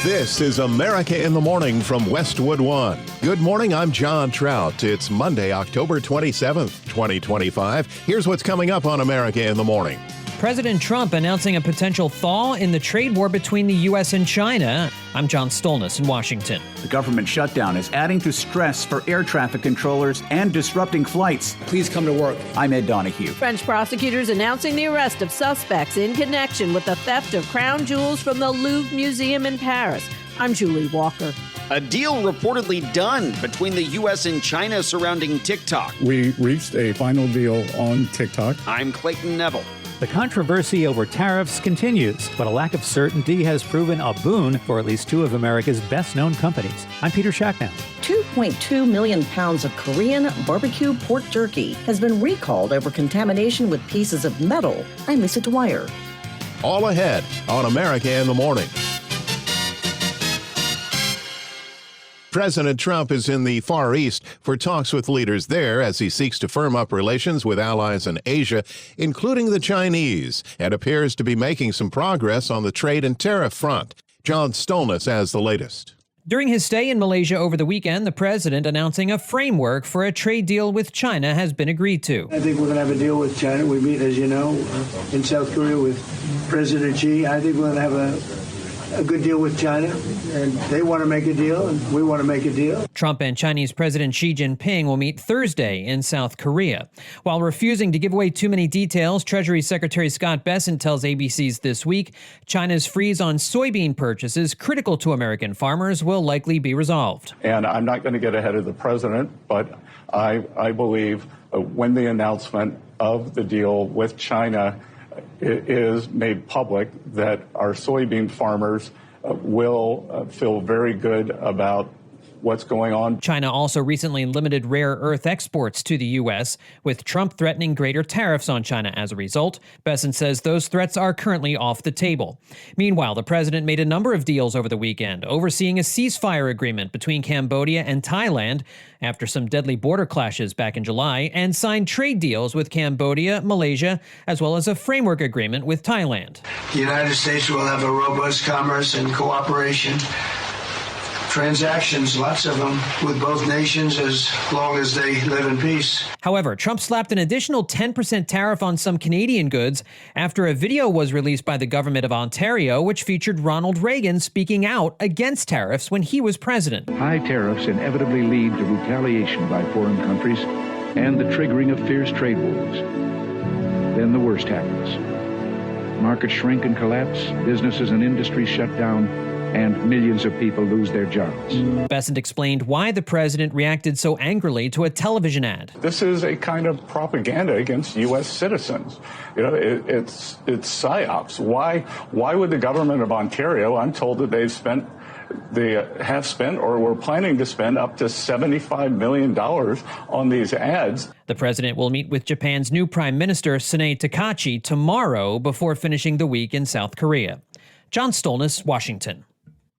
This is America in the Morning from Westwood One. Good morning, I'm John Trout. It's Monday, October 27th, 2025. Here's what's coming up on America in the Morning. President Trump announcing a potential thaw in the trade war between the U.S. and China. I'm John Stolnis in Washington. The government shutdown is adding to stress for air traffic controllers and disrupting flights. Please come to work. I'm Ed Donahue. French prosecutors announcing the arrest of suspects in connection with the theft of crown jewels from the Louvre Museum in Paris. I'm Julie Walker. A deal reportedly done between the U.S. and China surrounding TikTok. We reached a final deal on TikTok. I'm Clayton Neville. The controversy over tariffs continues, but a lack of certainty has proven a boon for at least two of America's best-known companies. I'm Peter Shutdown. 2.2 million pounds of Korean barbecue pork jerky has been recalled over contamination with pieces of metal. I'm Lisa Dwyer. All ahead on America in the Morning. President Trump is in the Far East for talks with leaders there as he seeks to firm up relations with allies in Asia, including the Chinese, and appears to be making some progress on the trade and tariff front. John Stolnis has the latest. During his stay in Malaysia over the weekend, the president announcing a framework for a trade deal with China has been agreed to. I think we're going to have a deal with China. We meet, as you know, in South Korea with President Xi. I think we're going to have a good deal with China, and they want to make a deal, and we want to make a deal. Trump and Chinese President Xi Jinping will meet Thursday in South Korea. While refusing to give away too many details, Treasury Secretary Scott Bessent tells ABC's This Week China's freeze on soybean purchases critical to American farmers will likely be resolved. And I'm not going to get ahead of the president, but I believe when the announcement of the deal with China is made public, that our soybean farmers will feel very good about what's going on. China also recently limited rare earth exports to the U.S., with Trump threatening greater tariffs on China as a result. Bessent says those threats are currently off the table. Meanwhile, the president made a number of deals over the weekend, overseeing a ceasefire agreement between Cambodia and Thailand after some deadly border clashes back in July, and signed trade deals with Cambodia, Malaysia, as well as a framework agreement with Thailand. The United States will have a robust commerce and cooperation transactions, lots of them, with both nations as long as they live in peace. However, Trump slapped an additional 10% tariff on some Canadian goods after a video was released by the government of Ontario, which featured Ronald Reagan speaking out against tariffs when he was president. High tariffs inevitably lead to retaliation by foreign countries and the triggering of fierce trade wars. Then the worst happens. Markets shrink and collapse, businesses and industries shut down, and millions of people lose their jobs. Bessent explained why the president reacted so angrily to a television ad. This is a kind of propaganda against U.S. citizens. You know, it's psyops. Why would the government of Ontario, I'm told that they have spent or were planning to spend up to $75 million on these ads. The president will meet with Japan's new Prime Minister, Sanae Takachi, tomorrow before finishing the week in South Korea. John Stolnis, Washington.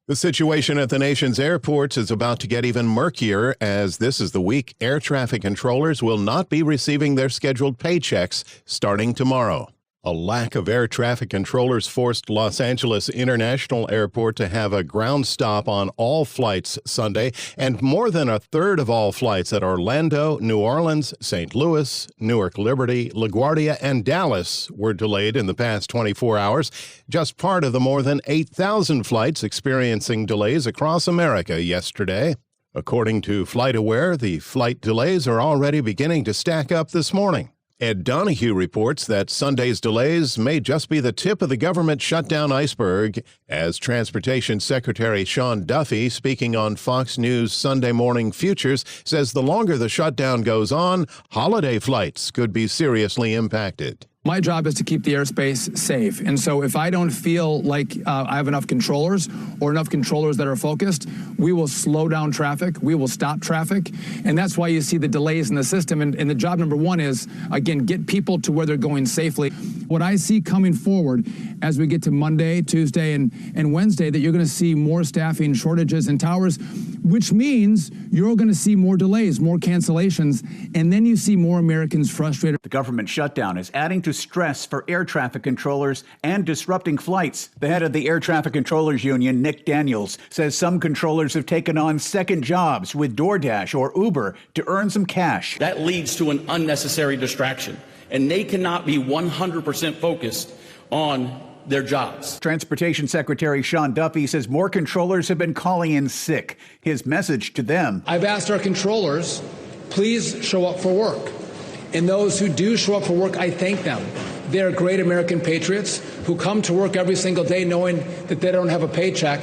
The situation at the nation's airports is about to get even murkier, as this is the week air traffic controllers will not be receiving their scheduled paychecks starting tomorrow. A lack of air traffic controllers forced Los Angeles International Airport to have a ground stop on all flights Sunday, and more than a third of all flights at Orlando, New Orleans, St. Louis, Newark-Liberty, LaGuardia, and Dallas were delayed in the past 24 hours, just part of the more than 8,000 flights experiencing delays across America yesterday. According to FlightAware, the flight delays are already beginning to stack up this morning. Ed Donahue reports that Sunday's delays may just be the tip of the government shutdown iceberg, as Transportation Secretary Sean Duffy, speaking on Fox News Sunday Morning Futures, says the longer the shutdown goes on, holiday flights could be seriously impacted. My job is to keep the airspace safe. And so if I don't feel like I have enough controllers or enough controllers that are focused, we will slow down traffic. We will stop traffic. And that's why you see the delays in the system. And the job number one is, again, get people to where they're going safely. What I see coming forward as we get to Monday, Tuesday, and Wednesday, that you're going to see more staffing shortages in towers, which means you're going to see more delays, more cancellations, and then you see more Americans frustrated. The government shutdown is adding to stress for air traffic controllers and disrupting flights. The head of the Air Traffic Controllers Union, Nick Daniels, says some controllers have taken on second jobs with DoorDash or Uber to earn some cash. That leads to an unnecessary distraction, and they cannot be 100% focused on their jobs. Transportation Secretary Sean Duffy says more controllers have been calling in sick. His message to them: I've asked our controllers, please show up for work. And those who do show up for work, I thank them. They're great American patriots who come to work every single day knowing that they don't have a paycheck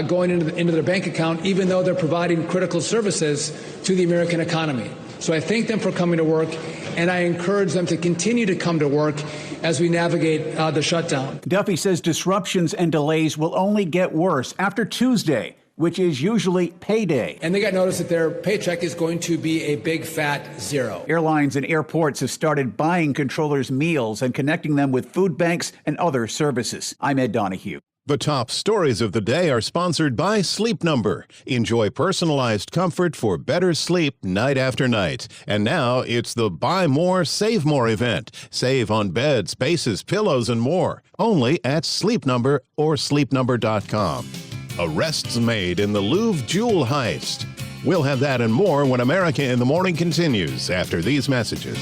going into their bank account, even though they're providing critical services to the American economy. So I thank them for coming to work, and I encourage them to continue to come to work as we navigate the shutdown. Duffy says disruptions and delays will only get worse after Tuesday, which is usually payday. And they got notice that their paycheck is going to be a big fat zero. Airlines and airports have started buying controllers meals and connecting them with food banks and other services. I'm Ed Donahue. The top stories of the day are sponsored by Sleep Number. Enjoy personalized comfort for better sleep night after night. And now it's the Buy More, Save More event. Save on beds, bases, pillows, and more. Only at Sleep Number or sleepnumber.com. Arrests made in the Louvre jewel heist. We'll have that and more when America in the Morning continues after these messages.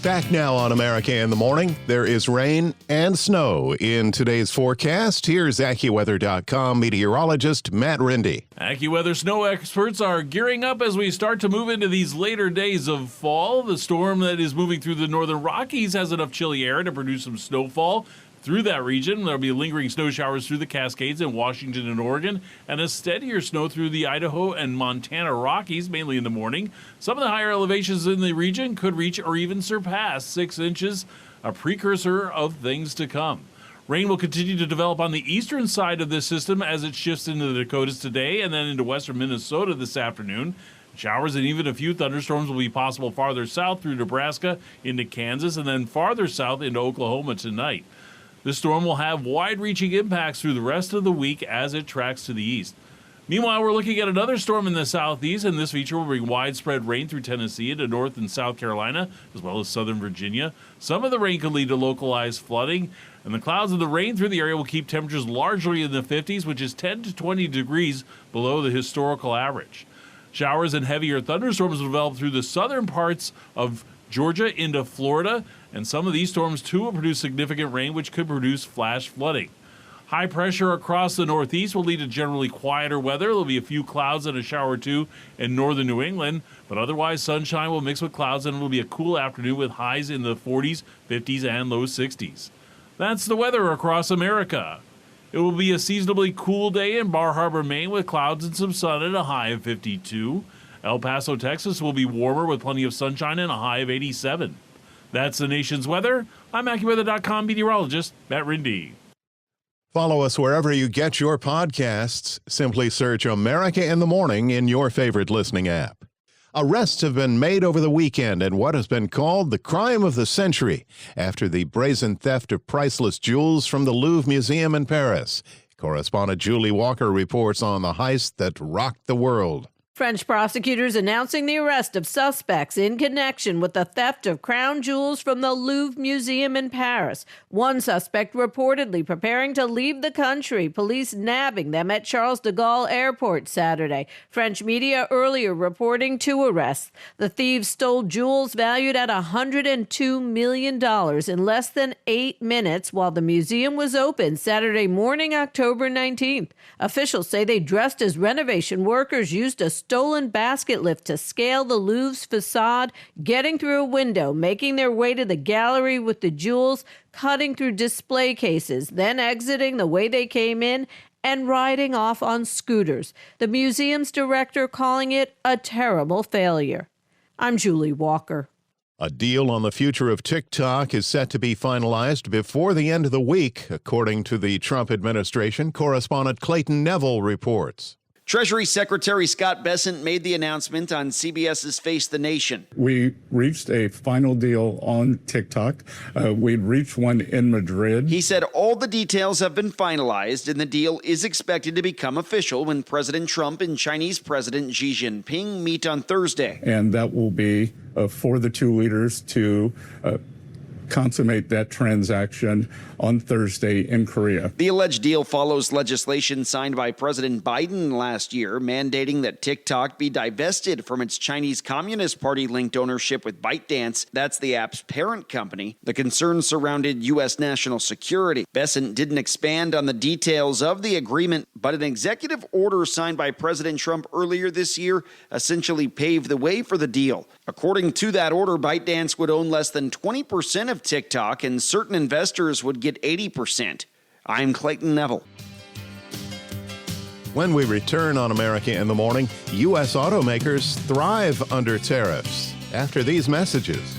Back now on America in the Morning, there is rain and snow in today's forecast. Here's AccuWeather.com meteorologist Matt Rindy. AccuWeather snow experts are gearing up as we start to move into these later days of fall. The storm that is moving through the northern Rockies has enough chilly air to produce some snowfall through that region. There'll be lingering snow showers through the Cascades in Washington and Oregon, and a steadier snow through the Idaho and Montana Rockies, mainly in the morning. Some of the higher elevations in the region could reach or even surpass 6 inches, a precursor of things to come. Rain will continue to develop on the eastern side of this system as it shifts into the Dakotas today and then into western Minnesota this afternoon. Showers and even a few thunderstorms will be possible farther south through Nebraska into Kansas and then farther south into Oklahoma tonight. This storm will have wide-reaching impacts through the rest of the week as it tracks to the east. Meanwhile, we're looking at another storm in the southeast, and this feature will bring widespread rain through Tennessee into North and South Carolina, as well as southern Virginia. Some of the rain could lead to localized flooding, and the clouds of the rain through the area will keep temperatures largely in the 50s, which is 10 to 20 degrees below the historical average. Showers and heavier thunderstorms will develop through the southern parts of Georgia into Florida, and some of these storms too will produce significant rain, which could produce flash flooding. High pressure across the northeast will lead to generally quieter weather. There'll be a few clouds and a shower or two in northern New England, but otherwise sunshine will mix with clouds, and it'll be a cool afternoon with highs in the 40s, 50s, and low 60s. That's the weather across America. It will be a seasonably cool day in Bar Harbor, Maine, with clouds and some sun at a high of 52. El Paso, Texas will be warmer with plenty of sunshine and a high of 87. That's the nation's weather. I'm AccuWeather.com meteorologist Matt Rindy. Follow us wherever you get your podcasts. Simply search America in the Morning in your favorite listening app. Arrests have been made over the weekend in what has been called the crime of the century after the brazen theft of priceless jewels from the Louvre Museum in Paris. Correspondent Julie Walker reports on the heist that rocked the world. French prosecutors announcing the arrest of suspects in connection with the theft of crown jewels from the Louvre Museum in Paris. One suspect reportedly preparing to leave the country, police nabbing them at Charles de Gaulle Airport Saturday. French media earlier reporting 2 arrests. The thieves stole jewels valued at $102 million in less than 8 minutes while the museum was open Saturday morning, October 19th. Officials say they dressed as renovation workers, used a stolen basket lift to scale the Louvre's facade, getting through a window, making their way to the gallery with the jewels, cutting through display cases, then exiting the way they came in and riding off on scooters. The museum's director calling it a terrible failure. I'm Julie Walker. A deal on the future of TikTok is set to be finalized before the end of the week, according to the Trump administration. Correspondent Clayton Neville reports. Treasury Secretary Scott Bessent made the announcement on CBS's Face the Nation. We reached a final deal on TikTok. We'd reached one in Madrid. He said all the details have been finalized and the deal is expected to become official when President Trump and Chinese President Xi Jinping meet on Thursday. And that will be for the two leaders to consummate that transaction on Thursday in Korea. The alleged deal follows legislation signed by President Biden last year, mandating that TikTok be divested from its Chinese Communist Party-linked ownership with ByteDance. That's the app's parent company. The concerns surrounded U.S. national security. Bessent didn't expand on the details of the agreement, but an executive order signed by President Trump earlier this year essentially paved the way for the deal. According to that order, ByteDance would own less than 20% of TikTok, and certain investors would get 80%. I'm Clayton Neville. When we return on America in the Morning, U.S. automakers thrive under tariffs. After these messages.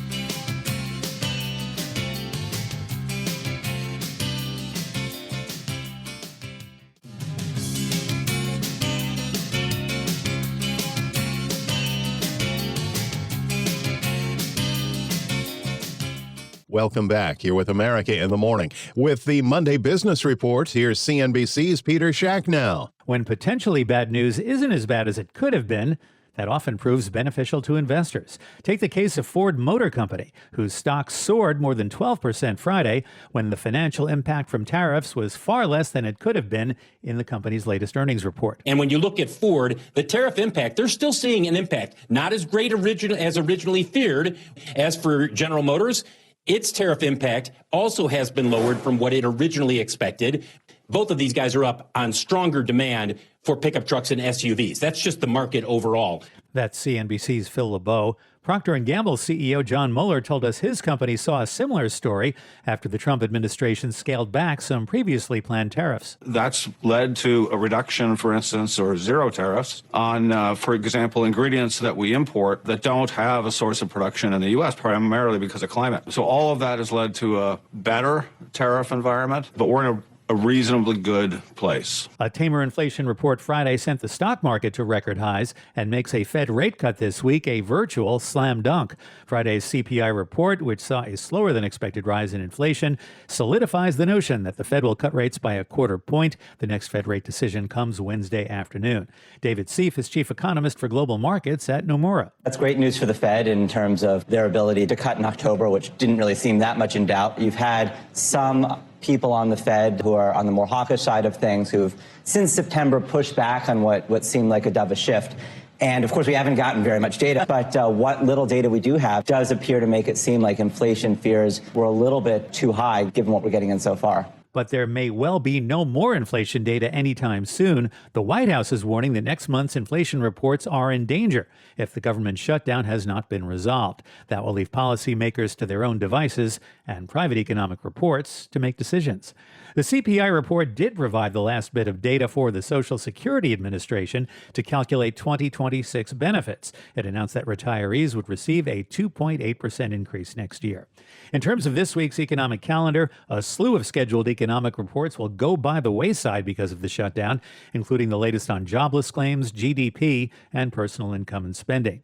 Welcome back. Here with America in the Morning. With the Monday Business Report, here's CNBC's Peter Schacknow. When potentially bad news isn't as bad as it could have been, that often proves beneficial to investors. Take the case of Ford Motor Company, whose stock soared more than 12% Friday when the financial impact from tariffs was far less than it could have been in the company's latest earnings report. And when you look at Ford, the tariff impact, they're still seeing an impact, not as great as originally feared. As for General Motors, its tariff impact also has been lowered from what it originally expected. Both of these guys are up on stronger demand for pickup trucks and SUVs. That's just the market overall. That's CNBC's Phil LeBeau. Procter & Gamble's CEO John Mueller told us his company saw a similar story after the Trump administration scaled back some previously planned tariffs. That's led to a reduction, for instance, or zero tariffs on, for example, ingredients that we import that don't have a source of production in the U.S., primarily because of climate. So all of that has led to a better tariff environment, but we're in a reasonably good place. A tamer inflation report Friday sent the stock market to record highs and makes a Fed rate cut this week a virtual slam dunk. Friday's CPI report, which saw a slower than expected rise in inflation, solidifies the notion that the Fed will cut rates by a quarter point. The next Fed rate decision comes Wednesday afternoon. David Seif is chief economist for global markets at Nomura. That's great news for the Fed in terms of their ability to cut in October, which didn't really seem that much in doubt. You've had some people on the Fed who are on the more hawkish side of things who've since September pushed back on what seemed like a dovish shift. And of course, we haven't gotten very much data, but what little data we do have does appear to make it seem like inflation fears were a little bit too high given what we're getting in so far. But there may well be no more inflation data anytime soon. The White House is warning that next month's inflation reports are in danger if the government shutdown has not been resolved. That will leave policymakers to their own devices and private economic reports to make decisions. The CPI report did provide the last bit of data for the Social Security Administration to calculate 2026 benefits. It announced that retirees would receive a 2.8% increase next year. In terms of this week's economic calendar, a slew of scheduled economic reports will go by the wayside because of the shutdown, including the latest on jobless claims, GDP, and personal income and spending.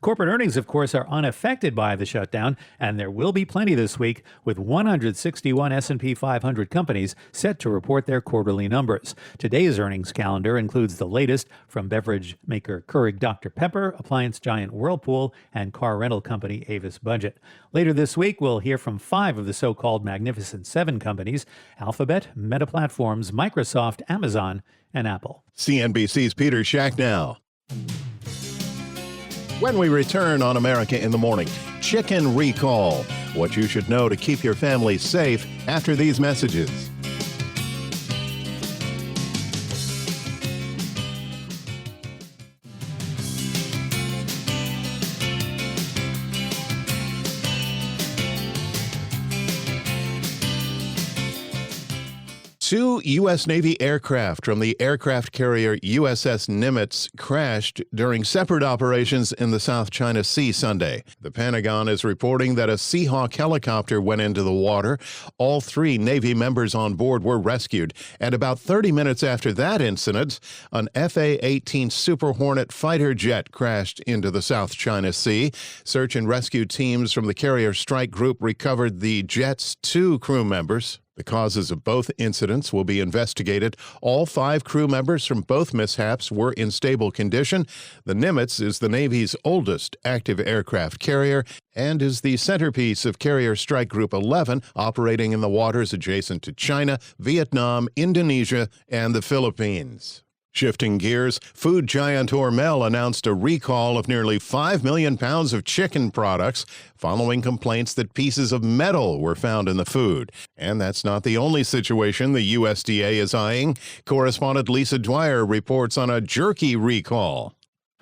Corporate earnings, of course, are unaffected by the shutdown, and there will be plenty this week, with 161 S&P 500 companies set to report their quarterly numbers. Today's earnings calendar includes the latest from beverage maker Keurig Dr. Pepper, appliance giant Whirlpool, and car rental company Avis Budget. Later this week, we'll hear from 5 of the so-called Magnificent 7 companies: Alphabet, Meta Platforms, Microsoft, Amazon, and Apple. CNBC's Peter Schacknow. When we return on America in the Morning, chicken recall. What you should know to keep your family safe after these messages. Two U.S. Navy aircraft from the aircraft carrier USS Nimitz crashed during separate operations in the South China Sea Sunday. The Pentagon is reporting that a Seahawk helicopter went into the water. All three Navy members on board were rescued. And about 30 minutes after that incident, an FA-18 Super Hornet fighter jet crashed into the South China Sea. Search and rescue teams from the Carrier Strike Group recovered the jet's two crew members. The causes of both incidents will be investigated. All 5 crew members from both mishaps were in stable condition. The Nimitz is the Navy's oldest active aircraft carrier and is the centerpiece of Carrier Strike Group 11, operating in the waters adjacent to China, Vietnam, Indonesia, and the Philippines. Shifting gears, food giant Hormel announced a recall of nearly 5 million pounds of chicken products following complaints that pieces of metal were found in the food. And that's not the only situation the USDA is eyeing. Correspondent Lisa Dwyer reports on a jerky recall.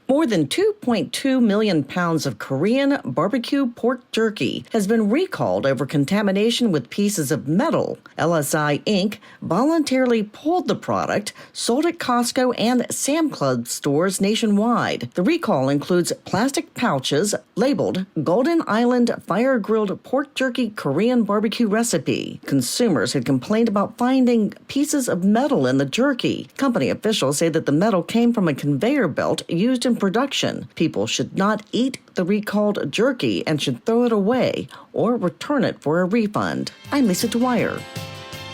More than 2.2 million pounds of Korean barbecue pork jerky has been recalled over contamination with pieces of metal. LSI Inc. voluntarily pulled the product, sold at Costco and Sam Club stores nationwide. The recall includes plastic pouches labeled Golden Island Fire-Grilled Pork Jerky Korean Barbecue Recipe. Consumers had complained about finding pieces of metal in the jerky. Company officials say that the metal came from a conveyor belt used in production. People should not eat the recalled jerky and should throw it away or return it for a refund. I'm Lisa Dwyer.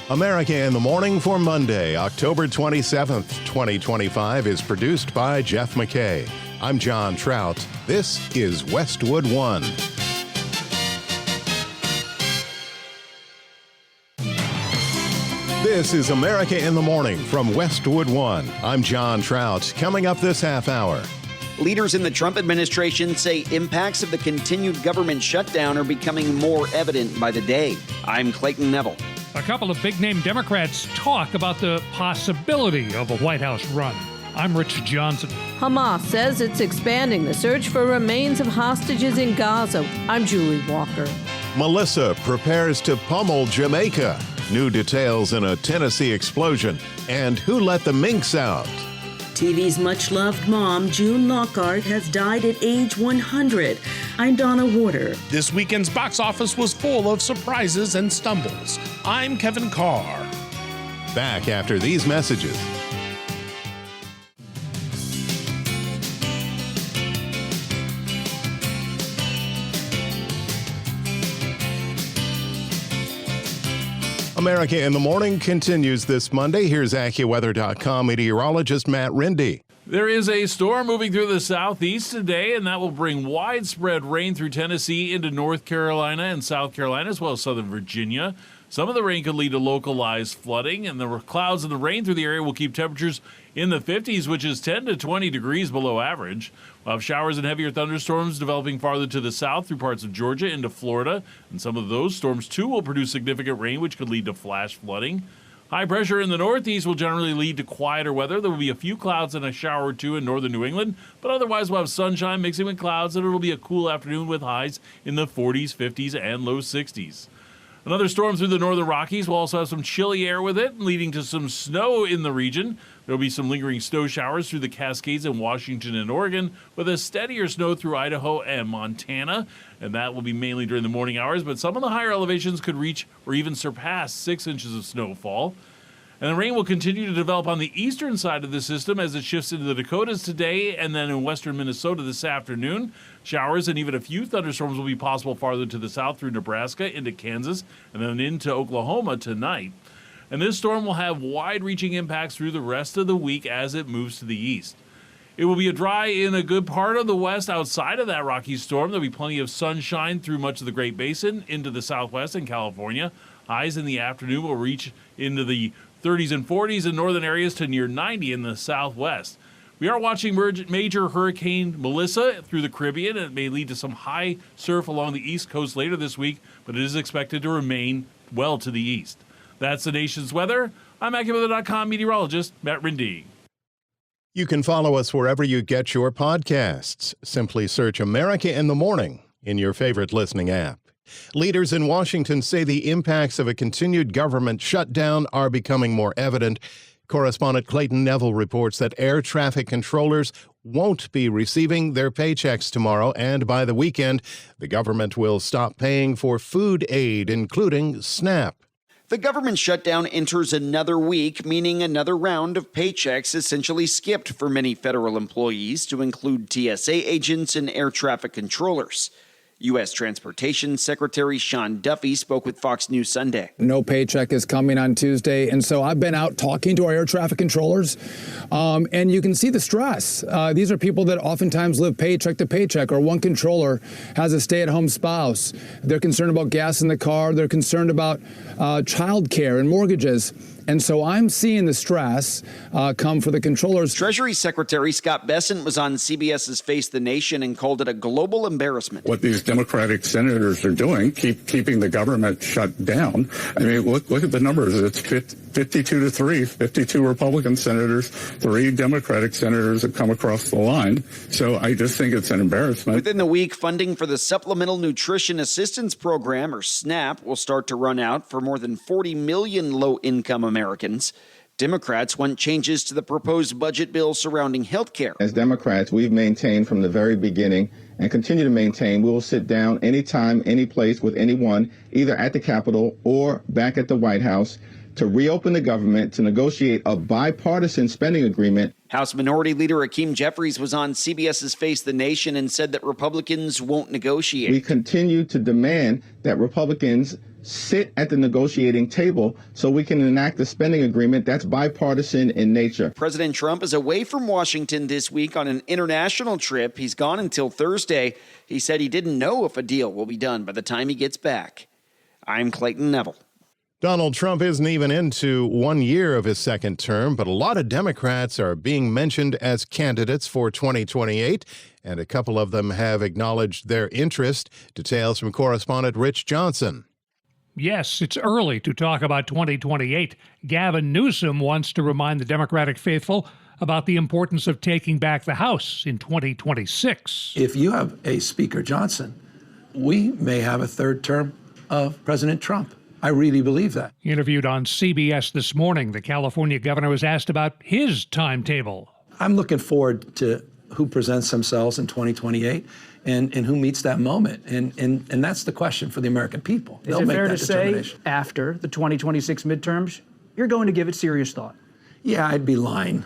America in the Morning for Monday, October 27th, 2025 is produced by Jeff McKay. I'm John Trout. This is Westwood One. This is America in the Morning from Westwood One. I'm John Trout. Coming up this half hour. Leaders in the Trump administration say impacts of the continued government shutdown are becoming more evident by the day. I'm Clayton Neville. A couple of big-name Democrats talk about the possibility of a White House run. I'm Rich Johnson. Hamas says it's expanding the search for remains of hostages in Gaza. I'm Julie Walker. Melissa prepares to pummel Jamaica. New details in a Tennessee explosion. And who let the minks out? TV's much-loved mom, June Lockhart, has died at age 100. I'm Donna Warder. This weekend's box office was full of surprises and stumbles. I'm Kevin Carr. Back after these messages. America in the Morning continues this Monday. Here's AccuWeather.com meteorologist Matt Rindy. There is a storm moving through the southeast today, and that will bring widespread rain through Tennessee into North Carolina and South Carolina, as well as southern Virginia. Some of the rain could lead to localized flooding, and the clouds and the rain through the area will keep temperatures in the 50s, which is 10 to 20 degrees below average. We'll have showers and heavier thunderstorms developing farther to the south through parts of Georgia into Florida, and some of those storms, too, will produce significant rain, which could lead to flash flooding. High pressure in the northeast will generally lead to quieter weather. There will be a few clouds and a shower or two in northern New England, but otherwise we'll have sunshine mixing with clouds, and it'll be a cool afternoon with highs in the 40s, 50s, and low 60s. Another storm through the northern Rockies will also have some chilly air with it, leading to some snow in the region. There will be some lingering snow showers through the Cascades in Washington and Oregon, with a steadier snow through Idaho and Montana. And that will be mainly during the morning hours, but some of the higher elevations could reach or even surpass 6 inches of snowfall. And the rain will continue to develop on the eastern side of the system as it shifts into the Dakotas today and then in western Minnesota this afternoon. Showers and even a few thunderstorms will be possible farther to the south through Nebraska into Kansas and then into Oklahoma tonight. And this storm will have wide-reaching impacts through the rest of the week as it moves to the east. It will be a dry in a good part of the west outside of that Rocky storm. There'll be plenty of sunshine through much of the Great Basin into the southwest and California. Highs in the afternoon will reach into the 30s and 40s in northern areas to near 90 in the southwest. We are watching major Hurricane Melissa through the Caribbean, and it may lead to some high surf along the east coast later this week, but it is expected to remain well to the east. That's the nation's weather. I'm AccuWeather.com meteorologist Matt Rindy. You can follow us wherever you get your podcasts. Simply search America in the Morning in your favorite listening app. Leaders in Washington say the impacts of a continued government shutdown are becoming more evident. Correspondent Clayton Neville reports that air traffic controllers won't be receiving their paychecks tomorrow, and by the weekend, the government will stop paying for food aid, including SNAP. The government shutdown enters another week, meaning another round of paychecks essentially skipped for many federal employees, to include TSA agents and air traffic controllers. U.S. Transportation Secretary Sean Duffy spoke with Fox News Sunday. No paycheck is coming on Tuesday, and so I've been out talking to our air traffic controllers, and you can see the stress. These are people that oftentimes live paycheck to paycheck, or one controller has a stay-at-home spouse. They're concerned about gas in the car. They're concerned about child care and mortgages. And so I'm seeing the stress come for the controllers. Treasury Secretary Scott Bessent was on CBS's Face the Nation and called it a global embarrassment. What these Democratic senators are doing, keeping the government shut down. I mean, look at the numbers. It's 52-3, 52 Republican senators, 3 Democratic senators have come across the line. So I just think it's an embarrassment. Within the week, funding for the Supplemental Nutrition Assistance Program, or SNAP, will start to run out for more than 40 million low-income Americans. Democrats want changes to the proposed budget bill surrounding health care. As Democrats, we've maintained from the very beginning and continue to maintain we will sit down anytime, any place with anyone, either at the Capitol or back at the White House, to reopen the government, to negotiate a bipartisan spending agreement. House Minority Leader Hakeem Jeffries was on CBS's Face the Nation and said that Republicans won't negotiate. We continue to demand that Republicans sit at the negotiating table so we can enact a spending agreement that's bipartisan in nature. President Trump is away from Washington this week on an international trip. He's gone until Thursday. He said he didn't know if a deal will be done by the time he gets back. I'm Clayton Neville. Donald Trump isn't even into 1 year of his second term, but a lot of Democrats are being mentioned as candidates for 2028, and a couple of them have acknowledged their interest. Details from correspondent Rich Johnson. Yes, it's early to talk about 2028. Gavin Newsom wants to remind the Democratic faithful about the importance of taking back the House in 2026. If you have a Speaker Johnson, we may have a third term of President Trump. I really believe that. Interviewed on CBS this morning, the California governor was asked about his timetable. I'm looking forward to who presents themselves in 2028 and who meets that moment. And that's the question for the American people. Is it fair to say after the 2026 midterms, you're going to give it serious thought? Yeah, I'd be lying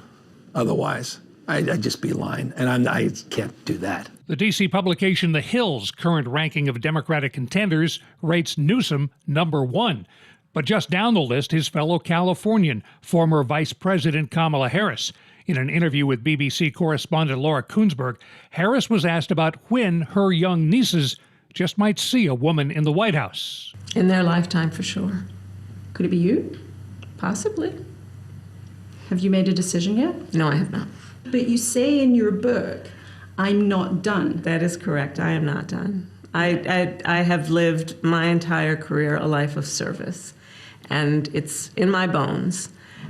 otherwise. I'd just be lying, and I can't do that. The D.C. publication The Hill's current ranking of Democratic contenders rates Newsom number 1. But just down the list, his fellow Californian, former Vice President Kamala Harris. In an interview with BBC correspondent Laura Kunsberg, Harris was asked about when her young nieces just might see a woman in the White House. In their lifetime, for sure. Could it be you? Possibly. Have you made a decision yet? No, I have not. But you say in your book, I'm not done. That is correct. I am not done. I have lived my entire career a life of service, and it's in my bones.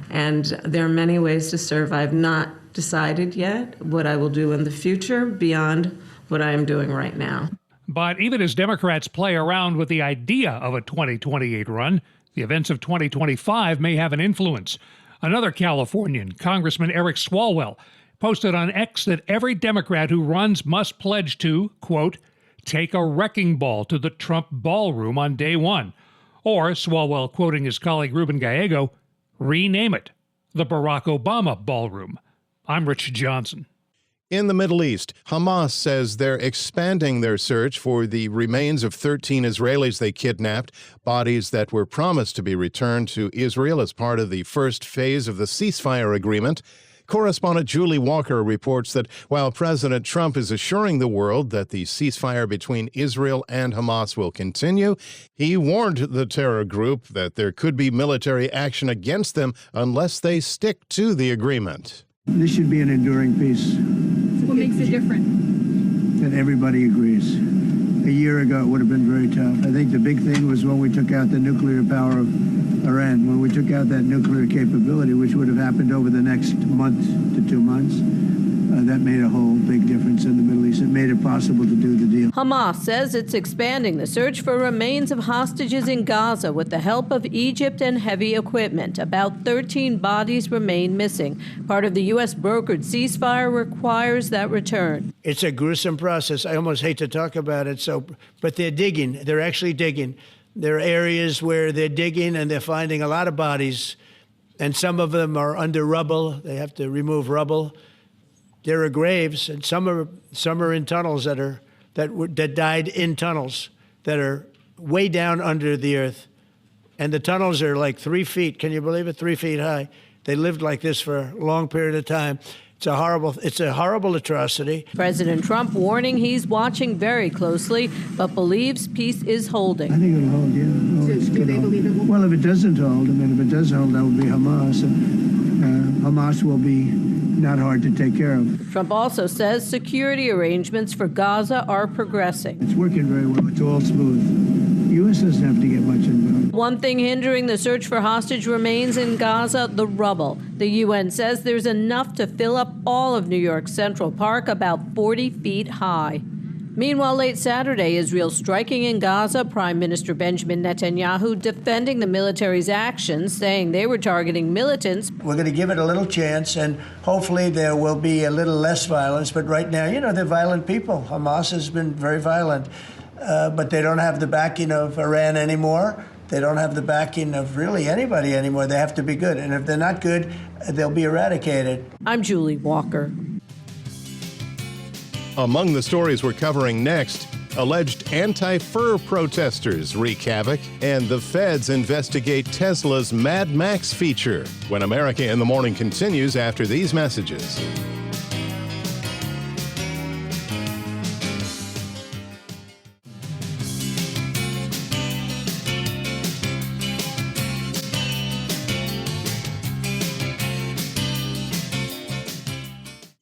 And there are many ways to serve. I've not decided yet what I will do in the future beyond what I am doing right now. But even as Democrats play around with the idea of a 2028 run, the events of 2025 may have an influence. Another Californian, Congressman Eric Swalwell, posted on X that every Democrat who runs must pledge to, quote, take a wrecking ball to the Trump ballroom on day one. Or, Swalwell quoting his colleague Ruben Gallego, rename it the Barack Obama ballroom. I'm Rich Johnson. In the Middle East, Hamas says they're expanding their search for the remains of 13 Israelis they kidnapped, bodies that were promised to be returned to Israel as part of the first phase of the ceasefire agreement. Correspondent Julie Walker reports that while President Trump is assuring the world that the ceasefire between Israel and Hamas will continue, he warned the terror group that there could be military action against them unless they stick to the agreement. This should be an enduring peace. What makes it different? That everybody agrees. A year ago, it would have been very tough. I think the big thing was when we took out the nuclear power of Iran, when we took out that nuclear capability, which would have happened over the next month to 2 months. that made a whole big difference in the Middle East. It made it possible to do the deal. Hamas says it's expanding the search for remains of hostages in Gaza with the help of Egypt and heavy equipment. About 13 bodies remain missing. Part of the U.S. brokered ceasefire requires that return. It's a gruesome process. I almost hate to talk about it, but they're digging. They're actually digging. There are areas where they're digging and they're finding a lot of bodies, and some of them are under rubble. They have to remove rubble. There are graves, and some are in tunnels that died in tunnels that are way down under the earth, and the tunnels are like 3 feet. Can you believe it? 3 feet high. They lived like this for a long period of time. It's a horrible atrocity. President Trump warning he's watching very closely, but believes peace is holding. I think it'll hold, yeah. Do they believe it will? Well, if it doesn't hold, if it does hold, that would be Hamas. And Hamas will be not hard to take care of. Trump also says security arrangements for Gaza are progressing. It's working very well. It's all smooth. The U.S. doesn't have to get much involved. One thing hindering the search for hostage remains in Gaza, the rubble. The UN says there's enough to fill up all of New York's Central Park, about 40 feet high. Meanwhile, late Saturday, Israel striking in Gaza, Prime Minister Benjamin Netanyahu defending the military's actions, saying they were targeting militants. We're going to give it a little chance, and hopefully there will be a little less violence. But right now, they're violent people. Hamas has been very violent, but they don't have the backing of Iran anymore. They don't have the backing of really anybody anymore. They have to be good. And if they're not good, they'll be eradicated. I'm Julie Walker. Among the stories we're covering next, alleged anti-fur protesters wreak havoc, and the feds investigate Tesla's Mad Max feature. When America in the Morning continues after these messages.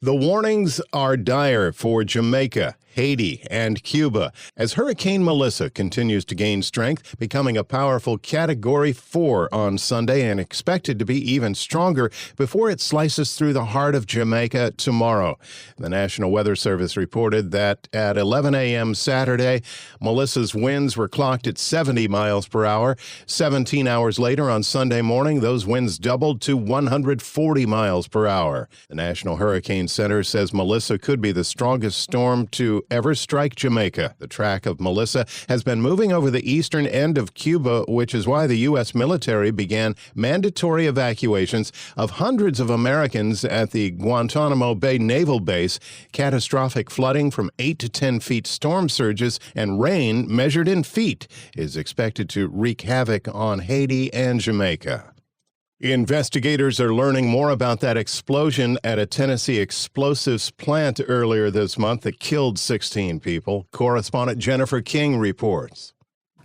The warnings are dire for Jamaica, Haiti, and Cuba as Hurricane Melissa continues to gain strength, becoming a powerful Category 4 on Sunday and expected to be even stronger before it slices through the heart of Jamaica tomorrow. The National Weather Service reported that at 11 a.m. Saturday, Melissa's winds were clocked at 70 miles per hour. 17 hours later on Sunday morning, those winds doubled to 140 miles per hour. The National Hurricane Center says Melissa could be the strongest storm to ever strike Jamaica. The track of Melissa has been moving over the eastern end of Cuba, which is why the U.S. military began mandatory evacuations of hundreds of Americans at the Guantanamo Bay Naval Base. Catastrophic flooding from 8 to 10 feet storm surges and rain measured in feet is expected to wreak havoc on Haiti and Jamaica. Investigators are learning more about that explosion at a Tennessee explosives plant earlier this month that killed 16 people. Correspondent Jennifer King reports.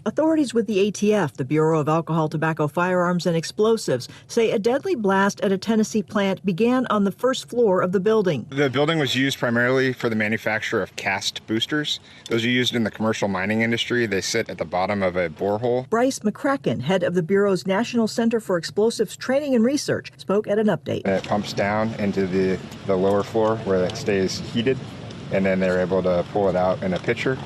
Authorities with the ATF, the Bureau of Alcohol, Tobacco, Firearms, and Explosives, say a deadly blast at a Tennessee plant began on the first floor of the building. The building was used primarily for the manufacture of cast boosters. Those are used in the commercial mining industry. They sit at the bottom of a borehole. Bryce McCracken, head of the Bureau's National Center for Explosives Training and Research, spoke at an update. It pumps down into the lower floor where it stays heated, and then they're able to pull it out in a pitcher.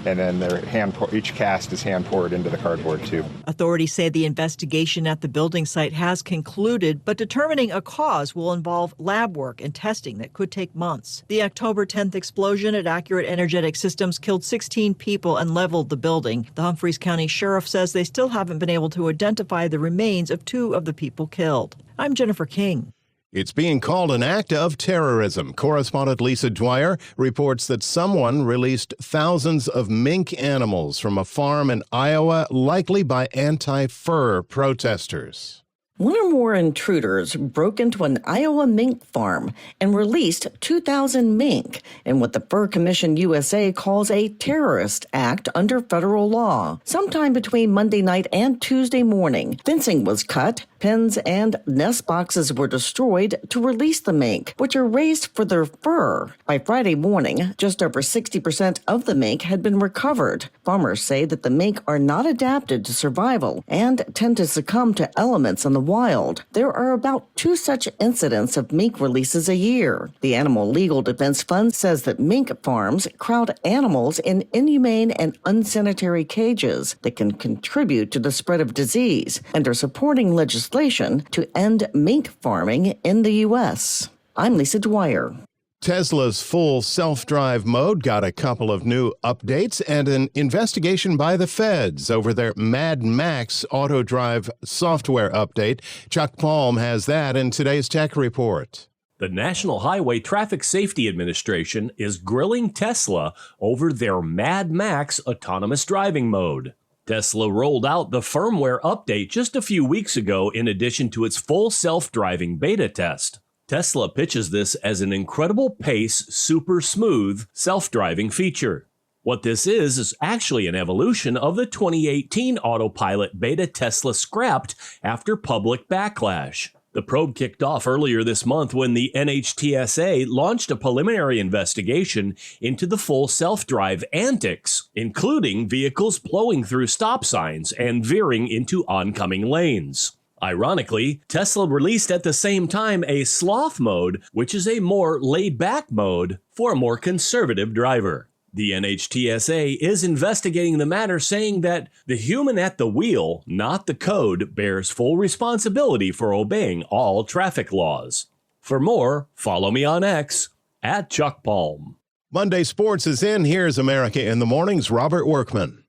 And then each cast is hand-poured into the cardboard tube. Authorities say the investigation at the building site has concluded, but determining a cause will involve lab work and testing that could take months. The October 10th explosion at Accurate Energetic Systems killed 16 people and leveled the building. The Humphreys County Sheriff says they still haven't been able to identify the remains of 2 of the people killed. I'm Jennifer King. It's being called an act of terrorism. Correspondent Lisa Dwyer reports that someone released thousands of mink animals from a farm in Iowa, likely by anti-fur protesters. One or more intruders broke into an Iowa mink farm and released 2,000 mink in what the Fur Commission USA calls a terrorist act under federal law. Sometime between Monday night and Tuesday morning, fencing was cut, Pens and nest boxes were destroyed to release the mink, which are raised for their fur. By Friday morning, just over 60% of the mink had been recovered. Farmers say that the mink are not adapted to survival and tend to succumb to elements in the wild. There are about 2 such incidents of mink releases a year. The Animal Legal Defense Fund says that mink farms crowd animals in inhumane and unsanitary cages that can contribute to the spread of disease and are supporting legislation to end mink farming in the U.S. I'm Lisa Dwyer. Tesla's full self-drive mode got a couple of new updates and an investigation by the feds over their Mad Max auto drive software update. Chuck Palm has that in today's Tech Report. The National Highway Traffic Safety Administration is grilling Tesla over their Mad Max autonomous driving mode. Tesla rolled out the firmware update just a few weeks ago in addition to its full self-driving beta test. Tesla pitches this as an incredible pace, super smooth, self-driving feature. What this is actually an evolution of the 2018 autopilot beta Tesla scrapped after public backlash. The probe kicked off earlier this month when the NHTSA launched a preliminary investigation into the full self-drive antics, including vehicles plowing through stop signs and veering into oncoming lanes. Ironically, Tesla released at the same time a sloth mode, which is a more laid-back mode for a more conservative driver. The NHTSA is investigating the matter, saying that the human at the wheel, not the code, bears full responsibility for obeying all traffic laws. For more, follow me on X, @ChuckPalm. Monday Sports is in. Here's America in the Morning's Robert Workman.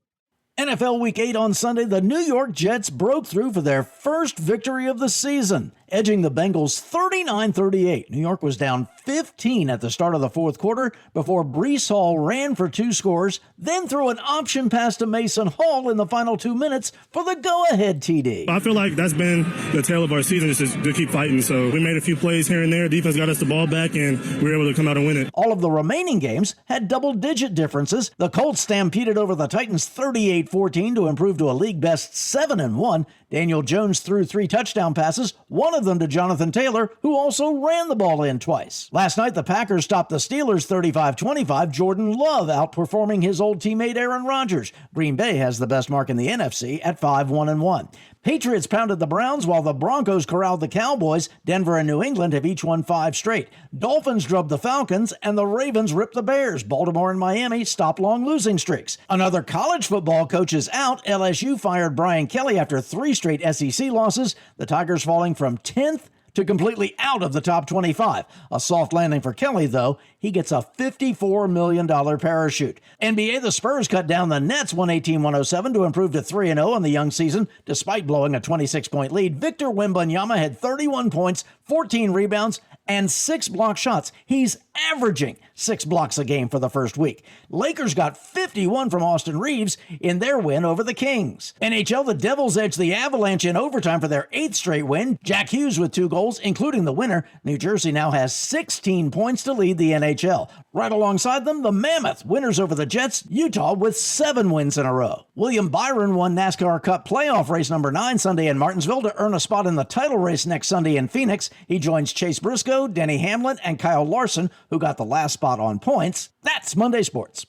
NFL Week 8 on Sunday, the New York Jets broke through for their first victory of the season, edging the Bengals 39-38. New York was down 15 at the start of the fourth quarter before Breece Hall ran for 2 scores, then threw an option pass to Mason Hall in the final 2 minutes for the go-ahead TD. I feel like that's been the tale of our season, is to keep fighting. So we made a few plays here and there. Defense got us the ball back, and we were able to come out and win it. All of the remaining games had double-digit differences. The Colts stampeded over the Titans 38-14 to improve to a league-best 7-1. Daniel Jones threw 3 touchdown passes, one of them to Jonathan Taylor, who also ran the ball in twice. Last night, the Packers stopped the Steelers 35-25, Jordan Love outperforming his old teammate Aaron Rodgers. Green Bay has the best mark in the NFC at 5-1-1. Patriots pounded the Browns while the Broncos corralled the Cowboys. Denver and New England have each won 5 straight. Dolphins drubbed the Falcons, and the Ravens ripped the Bears. Baltimore and Miami stopped long losing streaks. Another college football coach is out. LSU fired Brian Kelly after 3 straight SEC losses. The Tigers falling from 10th to completely out of the top 25. A soft landing for Kelly, though. He gets a $54 million parachute. NBA, the Spurs cut down the Nets 118-107 to improve to 3-0 on the young season, despite blowing a 26-point lead. Victor Wembanyama had 31 points, 14 rebounds, and 6 block shots. He's averaging 6 blocks a game for the first week. Lakers got 51 from Austin Reeves in their win over the Kings. NHL, the Devils edged the Avalanche in overtime for their 8th straight win. Jack Hughes with 2 goals, including the winner. New Jersey now has 16 points to lead the NHL. Right alongside them, the Mammoth, winners over the Jets. Utah with 7 wins in a row. William Byron won NASCAR Cup playoff race number 9 Sunday in Martinsville to earn a spot in the title race next Sunday in Phoenix. He joins Chase Briscoe, Denny Hamlin, and Kyle Larson, who got the last spot on points. That's Monday Sports.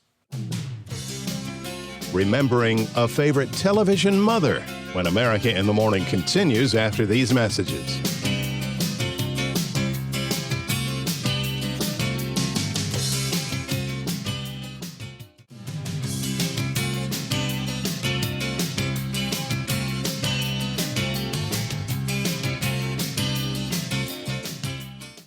Remembering a favorite television mother when America in the Morning continues after these messages.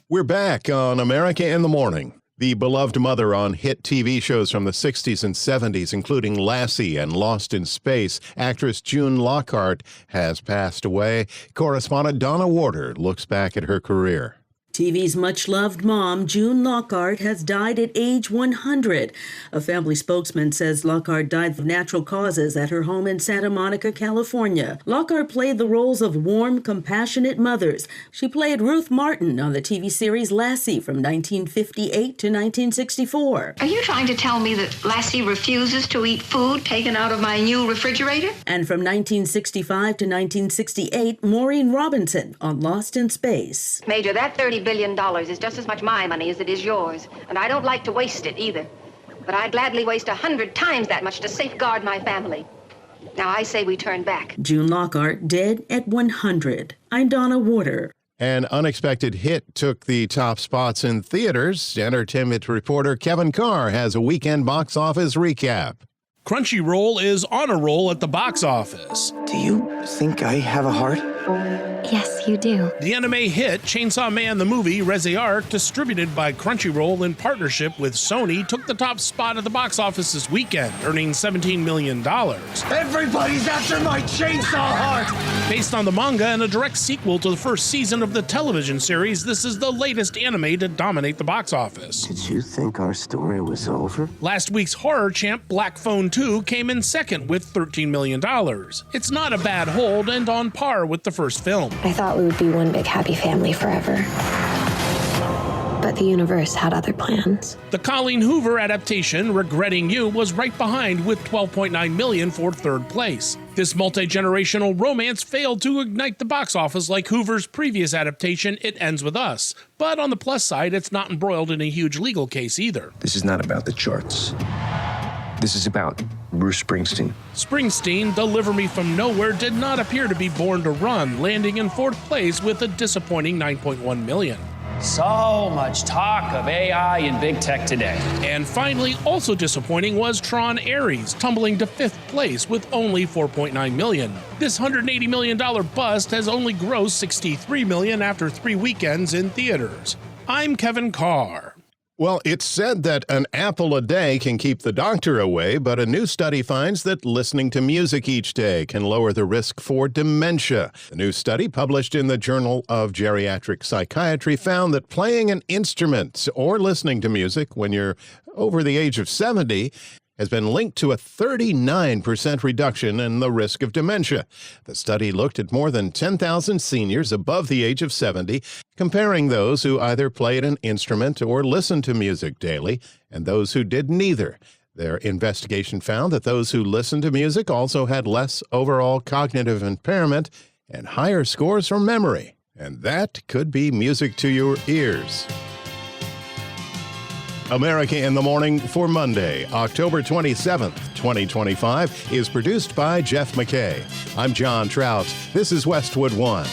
We're back on America in the Morning. The beloved mother on hit TV shows from the 60s and 70s, including Lassie and Lost in Space, actress June Lockhart has passed away. Correspondent Donna Warder looks back at her career. TV's much-loved mom, June Lockhart, has died at age 100. A family spokesman says Lockhart died of natural causes at her home in Santa Monica, California. Lockhart played the roles of warm, compassionate mothers. She played Ruth Martin on the TV series Lassie from 1958 to 1964. Are you trying to tell me that Lassie refuses to eat food taken out of my new refrigerator? And from 1965 to 1968, Maureen Robinson on Lost in Space. Major, that $30 billion is just as much my money as it is yours, and I don't like to waste it either. But I'd gladly waste 100 times that much to safeguard my family. Now I say we turn back. June Lockhart dead at 100. I'm Donna Warder. An unexpected hit took the top spots in theaters. Entertainment reporter Kevin Carr has a weekend box office recap. Crunchyroll is on a roll at the box office. Do you think I have a heart? Yes, you do. The anime hit Chainsaw Man the Movie Re:Zero, distributed by Crunchyroll in partnership with Sony, took the top spot at the box office this weekend, earning $17 million. Everybody's after my chainsaw heart! Based on the manga and a direct sequel to the first season of the television series, this is the latest anime to dominate the box office. Did you think our story was over? Last week's horror champ Black Phone 2 came in second with $13 million. It's not a bad hold and on par with the first film. I thought we would be one big happy family forever. But the universe had other plans. The Colleen Hoover adaptation, Regretting You, was right behind with $12.9 million for third place. This multi-generational romance failed to ignite the box office like Hoover's previous adaptation, It Ends With Us. But on the plus side, it's not embroiled in a huge legal case either. This is not about the charts. This is about Bruce Springsteen. Springsteen, Deliver Me From Nowhere, did not appear to be born to run, landing in fourth place with a disappointing $9.1 million. So much talk of AI and big tech today. And finally, also disappointing was Tron Ares, tumbling to fifth place with only $4.9 million. This $180 million bust has only grossed $63 million after 3 weekends in theaters. I'm Kevin Carr. Well, it's said that an apple a day can keep the doctor away, but a new study finds that listening to music each day can lower the risk for dementia. The new study, published in the Journal of Geriatric Psychiatry, found that playing an instrument or listening to music when you're over the age of 70 has been linked to a 39% reduction in the risk of dementia. The study looked at more than 10,000 seniors above the age of 70, comparing those who either played an instrument or listened to music daily and those who did neither. Their investigation found that those who listened to music also had less overall cognitive impairment and higher scores for memory. And that could be music to your ears. America in the Morning for Monday, October 27th, 2025, is produced by Jeff McKay. I'm John Trout. This is Westwood One.